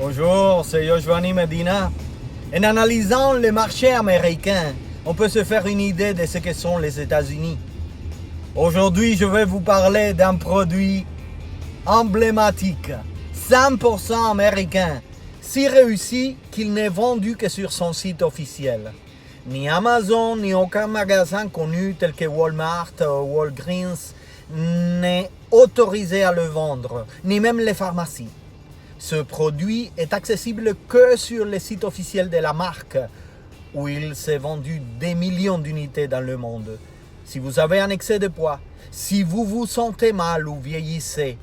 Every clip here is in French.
Bonjour, c'est Giovanni Medina. En analysant le marché américain, on peut se faire une idée de ce que sont les États-Unis. Aujourd'hui, je vais vous parler d'un produit emblématique, 100% américain, si réussi qu'il n'est vendu que sur son site officiel. Ni Amazon, ni aucun magasin connu tel que Walmart ou Walgreens n'est autorisé à le vendre, ni même les pharmacies. Ce produit est accessible que sur le site officiel de la marque, où il s'est vendu des millions d'unités dans le monde. Si vous avez un excès de poids, si vous vous sentez mal ou vieillissez,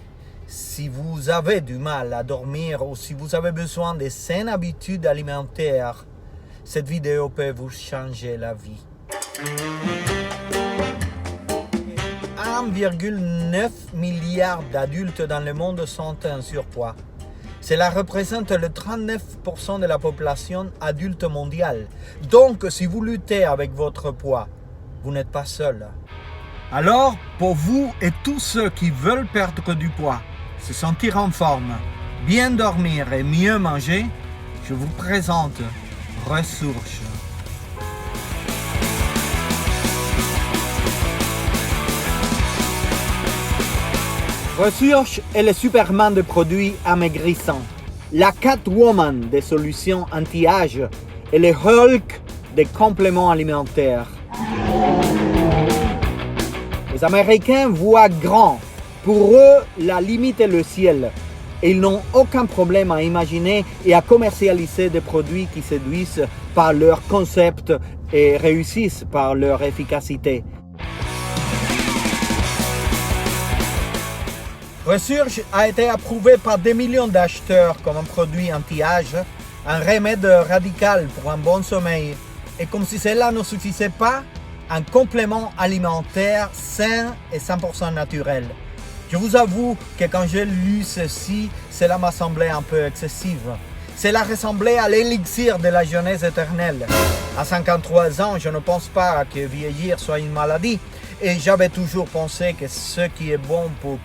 si vous avez du mal à dormir ou si vous avez besoin de saines habitudes alimentaires, cette vidéo peut vous changer la vie. 1,9 milliard d'adultes dans le monde sont en surpoids. Cela représente le 39% de la population adulte mondiale. Donc, si vous luttez avec votre poids, vous n'êtes pas seul. Alors, pour vous et tous ceux qui veulent perdre du poids, se sentir en forme, bien dormir et mieux manger, je vous présente Resurge. Resurge est le Superman de produits amaigrissants, la Catwoman des solutions anti-âge et le Hulk des compléments alimentaires. Les Américains voient grand. Pour eux, la limite est le ciel. Et ils n'ont aucun problème à imaginer et à commercialiser des produits qui séduisent par leur concept et réussissent par leur efficacité. Resurge a été approuvé par des millions d'acheteurs comme un produit anti-âge, un remède radical pour un bon sommeil. Et comme si cela ne suffisait pas, un complément alimentaire sain et 100% naturel. Je vous avoue que quand j'ai lu ceci, cela m'a semblé un peu excessif. Cela ressemblait à l'élixir de la jeunesse éternelle. À 53 ans, je ne pense pas que vieillir soit une maladie. Et j'avais toujours pensé que ce qui est bon pour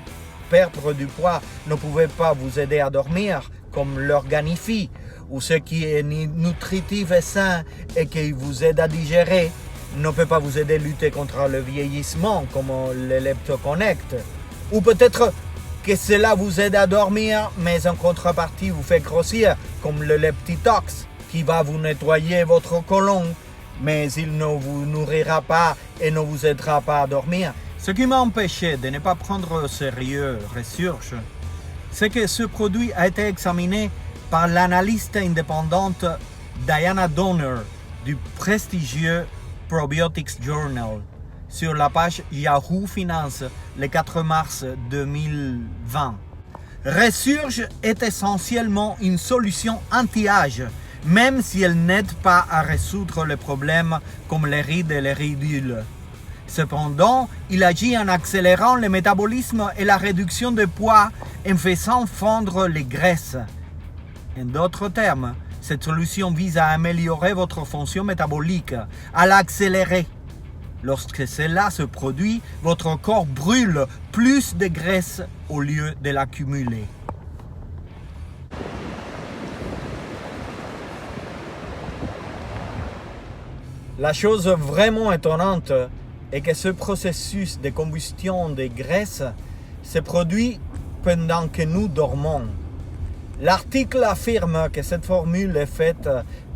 perdre du poids ne pouvait pas vous aider à dormir, comme l'organifie, ou ce qui est nutritif et sain et qui vous aide à digérer ne peut pas vous aider à lutter contre le vieillissement, comme le Leptoconnect. Ou peut-être que cela vous aide à dormir, mais en contrepartie vous fait grossir, comme le Leptitox, qui va vous nettoyer votre côlon, mais il ne vous nourrira pas et ne vous aidera pas à dormir. Ce qui m'a empêché de ne pas prendre au sérieux Resurge, c'est que ce produit a été examiné par l'analyste indépendante Diana Donner du prestigieux Probiotics Journal sur la page Yahoo Finance le 4 mars 2020. Resurge est essentiellement une solution anti-âge, même si elle n'aide pas à résoudre les problèmes comme les rides et les ridules. Cependant, il agit en accélérant le métabolisme et la réduction de poids en faisant fondre les graisses. En d'autres termes, cette solution vise à améliorer votre fonction métabolique, à l'accélérer. Lorsque cela se produit, votre corps brûle plus de graisse au lieu de l'accumuler. La chose vraiment étonnante est que ce processus de combustion des graisses se produit pendant que nous dormons. L'article affirme que cette formule est faite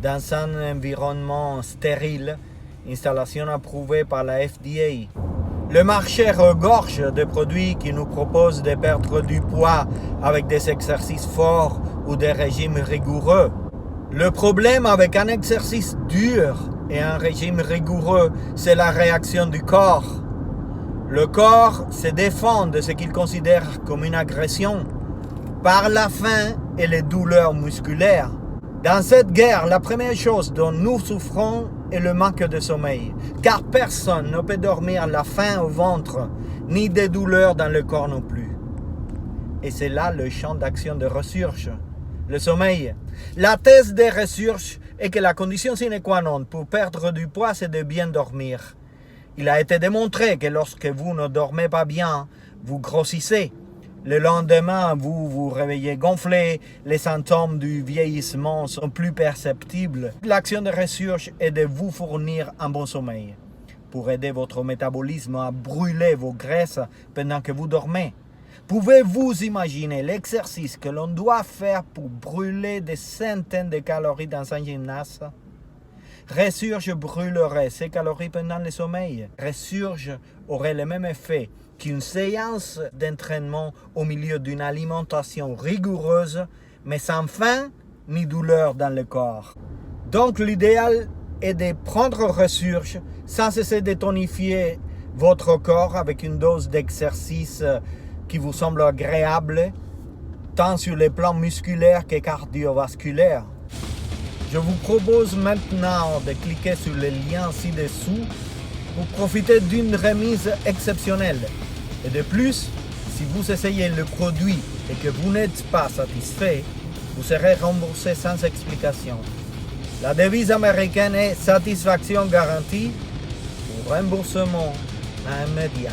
dans un environnement stérile, installation approuvée par la FDA. Le marché regorge de produits qui nous proposent de perdre du poids avec des exercices forts ou des régimes rigoureux. Le problème avec un exercice dur et un régime rigoureux, c'est la réaction du corps. Le corps se défend de ce qu'il considère comme une agression par la faim et les douleurs musculaires. Dans cette guerre, la première chose dont nous souffrons est le manque de sommeil, car personne ne peut dormir la faim au ventre, ni des douleurs dans le corps non plus. Et c'est là le champ d'action de Resurge, le sommeil. La thèse de Resurge est que la condition sine qua non pour perdre du poids, c'est de bien dormir. Il a été démontré que lorsque vous ne dormez pas bien, vous grossissez. Le lendemain, vous vous réveillez gonflé, les symptômes du vieillissement sont plus perceptibles. L'action de Resurge est de vous fournir un bon sommeil pour aider votre métabolisme à brûler vos graisses pendant que vous dormez. Pouvez-vous imaginer l'exercice que l'on doit faire pour brûler des centaines de calories dans un gymnase? Resurge brûlerait ces calories pendant le sommeil. Resurge aurait le même effet qu'une séance d'entraînement au milieu d'une alimentation rigoureuse, mais sans faim ni douleur dans le corps. Donc l'idéal est de prendre Resurge sans cesser de tonifier votre corps avec une dose d'exercice qui vous semble agréable, tant sur le plan musculaire que cardiovasculaire. Je vous propose maintenant de cliquer sur le lien ci-dessous pour profiter d'une remise exceptionnelle. Et de plus, si vous essayez le produit et que vous n'êtes pas satisfait, vous serez remboursé sans explication. La devise américaine est satisfaction garantie ou remboursement immédiat.